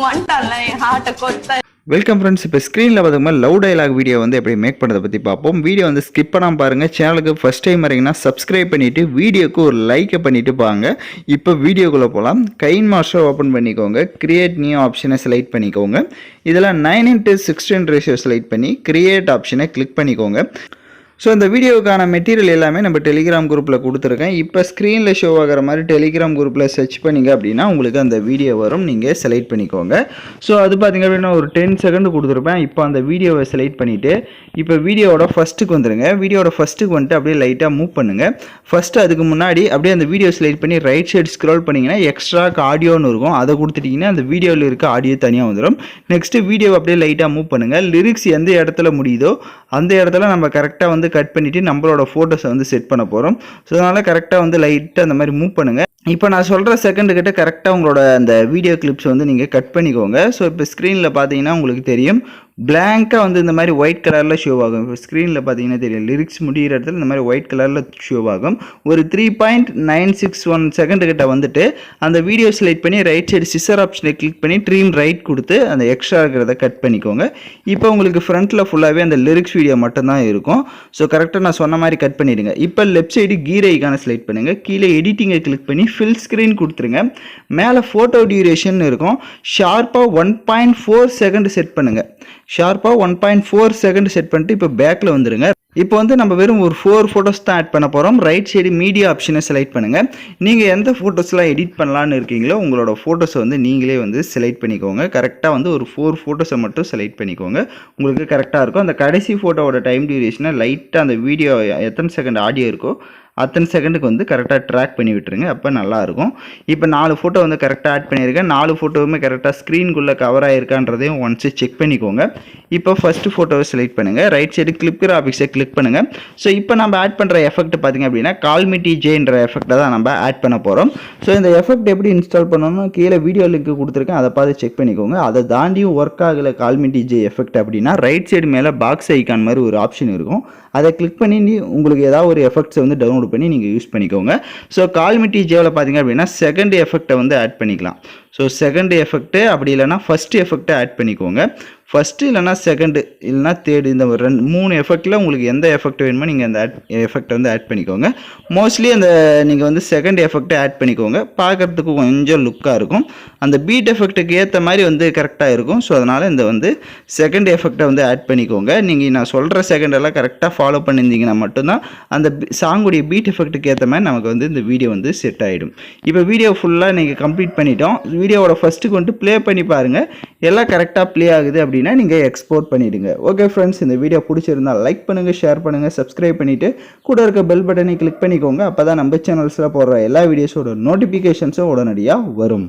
வந்துட்டான்ல என் ஹார்ட்டை கொத்த. Welcome friends. இப்போ ஸ்க்ரீனில் பார்த்தீங்கன்னா லவ் டைலாக் வீடியோ வந்து எப்படி மேக் பண்ணுறதை பற்றி பார்ப்போம். வீடியோ வந்து ஸ்கிப் பண்ணாமல் பாருங்கள். சேனலுக்கு ஃபஸ்ட் டைம் வரீங்கன்னா சப்ஸ்கிரைப் பண்ணிவிட்டு வீடியோக்கு ஒரு லைக்கை பண்ணிவிட்டு பாருங்க. இப்போ வீடியோக்குள்ளே போகலாம். கைன் மாஸ்டர் ஓப்பன் பண்ணிக்கோங்க. கிரியேட் நியூ ஆப்ஷனை செலக்ட் பண்ணிக்கோங்க. இதில் 9:16 ரேஷியோ செலக்ட் பண்ணி கிரியேட் ஆப்ஷனை கிளிக் பண்ணிக்கோங்க. ஸோ இந்த வீடியோக்கான மெட்டீரியல் எல்லாமே நம்ம டெலிகிராம் குரூப்பில் கொடுத்துருக்கேன். இப்போ ஸ்க்ரீனில் ஷோ ஆகிற மாதிரி டெலிகிராம் குரூப்பில் சர்ச் பண்ணிங்க அப்படின்னா உங்களுக்கு அந்த வீடியோ வரும். நீங்கள் செலக்ட் பண்ணிக்கோங்க. ஸோ அது பார்த்திங்க அப்படின்னா ஒரு 10 செகண்ட் கொடுத்துருப்பேன். இப்போ அந்த வீடியோவை செலக்ட் பண்ணிவிட்டு இப்போ வீடியோவோட ஃபஸ்ட்டுக்கு வந்துடுங்க. வீடியோட ஃபஸ்ட்டுக்கு வந்துட்டு அப்படியே லைட்டாக மூவ் பண்ணுங்கள். ஃபஸ்ட்டு அதுக்கு முன்னாடி அப்படியே அந்த வீடியோ செலக்ட் பண்ணி ரைட் சைடு ஸ்க்ரோல் பண்ணிங்கன்னா எக்ஸ்ட்ராக்கு ஆடியோன்னு இருக்கும். அதை கொடுத்துட்டிங்கன்னா அந்த வீடியோவில் இருக்க ஆடியோ தனியாக வந்துடும். நெக்ஸ்ட்டு வீடியோவை அப்படியே லைட்டாக மூவ் பண்ணுங்கள். லிரிக்ஸ் எந்த இடத்துல முடியுதோ அந்த இடத்துல நம்ம கரெக்டாக வந்து கட் பண்ணிவிட்டு நம்மளோட ஃபோட்டோஸை வந்து செட் பண்ண போகிறோம். ஸோ அதனால் கரெக்டாக வந்து லைட்டாக அந்த மாதிரி மூவ் பண்ணுங்கள். இப்போ நான் சொல்கிற செகண்டுக்கிட்ட கரெக்டாக உங்களோட அந்த வீடியோ கிளிப்ஸ் வந்து நீங்கள் கட் பண்ணிக்கோங்க. ஸோ இப்போ ஸ்க்ரீனில் பார்த்தீங்கன்னா உங்களுக்கு தெரியும் பிளாங்காக வந்து இந்த மாதிரி ஒயிட் கலரில் ஷோ ஆகும். இப்போ ஸ்க்ரீனில் பார்த்தீங்கன்னா தெரியும் லிரிக்ஸ் முடிகிற இடத்துல இந்த மாதிரி ஒயிட் கலரில் ஷோ ஆகும். ஒரு 3.961 செகண்டுக்கிட்ட வந்துட்டு அந்த வீடியோ செலக்ட் பண்ணி ரைட் சைடு சிசர் ஆப்ஷனை கிளிக் பண்ணி ட்ரீம் ரைட் கொடுத்து அந்த எக்ஸ்ட்ரா இருக்கிறத கட் பண்ணிக்கோங்க. இப்போ உங்களுக்கு ஃப்ரண்ட்டில் ஃபுல்லாகவே அந்த லிரிக்ஸ் வீடியோ மட்டும்தான் இருக்கும். ஸோ கரெக்டாக நான் சொன்ன மாதிரி கட் பண்ணிவிடுங்க. இப்போ லெஃப்ட் சைடு கீர் ஐக்கான செலக்ட் பண்ணுங்கள். கீழே எடிட்டிங்கை கிளிக் பண்ணி ஃபில் ஸ்க்ரீன் கொடுத்துருங்க. மேலே ஃபோட்டோ டியூரேஷன் இருக்கும். ஷார்ப்பாக 1.4 செகண்ட் செட் பண்ணுங்கள். ஷார்ப்பாக 1.4 செகண்ட் செட் பண்ணிட்டு இப்போ பேக்கில் வந்துடுங்க. இப்போ வந்து நம்ம வெறும் ஒரு 4 ஃபோட்டோஸ் தான் ஆட் பண்ண போகிறோம். ரைட் சைடு மீடியா ஆப்ஷனை செலக்ட் பண்ணுங்கள். நீங்கள் எந்த ஃபோட்டோஸ்லாம் எடிட் பண்ணலான்னு இருக்கீங்களோ உங்களோட ஃபோட்டோஸை வந்து நீங்களே வந்து செலக்ட் பண்ணிக்கோங்க. கரெக்டாக வந்து ஒரு 4 ஃபோட்டோஸை மட்டும் செலக்ட் பண்ணிக்கோங்க. உங்களுக்கு கரெக்டாக இருக்கும். அந்த கடைசி ஃபோட்டோவோட டைம் டியூரேஷனை லைட்டாக அந்த வீடியோ எத்தனை செகண்ட் ஆடியோ இருக்கோ அத்தனை செகண்டுக்கு வந்து கரெக்டாக ட்ராக் பண்ணி விட்டுருங்க. அப்போ நல்லாயிருக்கும். இப்போ 4 ஃபோட்டோ வந்து கரெக்டாக ஆட் பண்ணியிருக்கேன். 4 ஃபோட்டோவுமே கரெக்டாக ஸ்க்ரீனுக்குள்ளே கவர் ஆகிருக்கான்றதையும் ஒன்ஸு செக் பண்ணிக்கோங்க. இப்போ ஃபஸ்ட்டு ஃபோட்டோவை செலக்ட் பண்ணுங்கள். ரைட் சைடு கிளிப் கிராபிக்ஸை கிளிக் பண்ணுங்கள். ஸோ இப்போ நம்ம ஆட் பண்ணுற எஃபெக்ட் பார்த்திங்க அப்படின்னா கால்மி டிஜேன்ற எஃபெக்ட்டை தான் நம்ம ஆட் பண்ண போகிறோம். ஸோ இந்த எஃபெக்ட் எப்படி இன்ஸ்டால் பண்ணணும்னு கீழே வீடியோ லிங்க் கொடுத்துருக்கேன். அதை பார்த்து செக் பண்ணிக்கோங்க. அதை தாண்டியும் ஒர்க் ஆகலை கால்மி டிஜே எஃபெக்ட் அப்படின்னா ரைட் சைடு மேலே பாக்ஸ் ஐக்கான் மாதிரி ஒரு ஆப்ஷன் இருக்கும். அதை கிளிக் பண்ணி உங்களுக்கு ஏதாவது ஒரு எஃபெக்ட்ஸை வந்து டவுன்லோட் பண்ணி நீங்கள் யூஸ் பண்ணிக்கோங்க. ஸோ கால்மி டிஜேவில் பார்த்தீங்க அப்படின்னா செகண்ட் எஃபெக்ட்டை வந்து ஆட் பண்ணிக்கலாம். ஸோ செகண்ட் எஃபெக்ட்டு அப்படி இல்லைனா ஃபஸ்ட் எஃபெக்ட்டை ஆட் பண்ணிக்கோங்க. ஃபஸ்ட்டு இல்லைனா செகண்டு இல்லைனா தேர்டு இந்த 3 எஃபெக்டில் உங்களுக்கு எந்த எஃபெக்ட் வேணுமோ நீங்கள் அந்த எஃபெக்டை வந்து ஆட் பண்ணிக்கோங்க. மோஸ்ட்லி அந்த நீங்கள் வந்து செகண்ட் எஃபெக்ட்டை ஆட் பண்ணிக்கோங்க. பார்க்குறதுக்கு கொஞ்சம் லுக்காக இருக்கும். அந்த பீட் எஃபெக்ட்டுக்கு ஏற்ற மாதிரி வந்து கரெக்டாக இருக்கும். ஸோ அதனால் இந்த வந்து செகண்ட் எஃபெக்டை வந்து ஆட் பண்ணிக்கோங்க. நீங்கள் நான் சொல்கிற செகண்டெல்லாம் கரெக்டாக ஃபாலோ பண்ணியிருந்தீங்கன்னா மட்டும்தான் அந்த சாங்குடைய பீட் எஃபெக்ட்டுக்கு ஏற்ற மாதிரி நமக்கு வந்து இந்த வீடியோ வந்து செட் ஆகிடும். இப்போ வீடியோ ஃபுல்லாக நீங்கள் கம்ப்ளீட் பண்ணிட்டோம். வீடியோவோட ஃபஸ்ட்டுக்கு வந்துட்டு ப்ளே பண்ணி பாருங்கள். எல்லாம் கரெக்டாக ப்ளே ஆகுது அப்படின்னா நீங்கள் எக்ஸ்போர்ட் பண்ணிவிடுங்க. ஓகே ஃப்ரெண்ட்ஸ், இந்த வீடியோ பிடிச்சிருந்தால் லைக் பண்ணுங்கள், ஷேர் பண்ணுங்கள், சப்ஸ்கிரைப் பண்ணிவிட்டு கூட இருக்க பெல் பட்டனை கிளிக் பண்ணிக்கோங்க. அப்போ தான் நம்ம சேனல்ஸில் போடுற எல்லா வீடியோஸோட நோட்டிஃபிகேஷன்ஸும் உடனடியாக வரும்.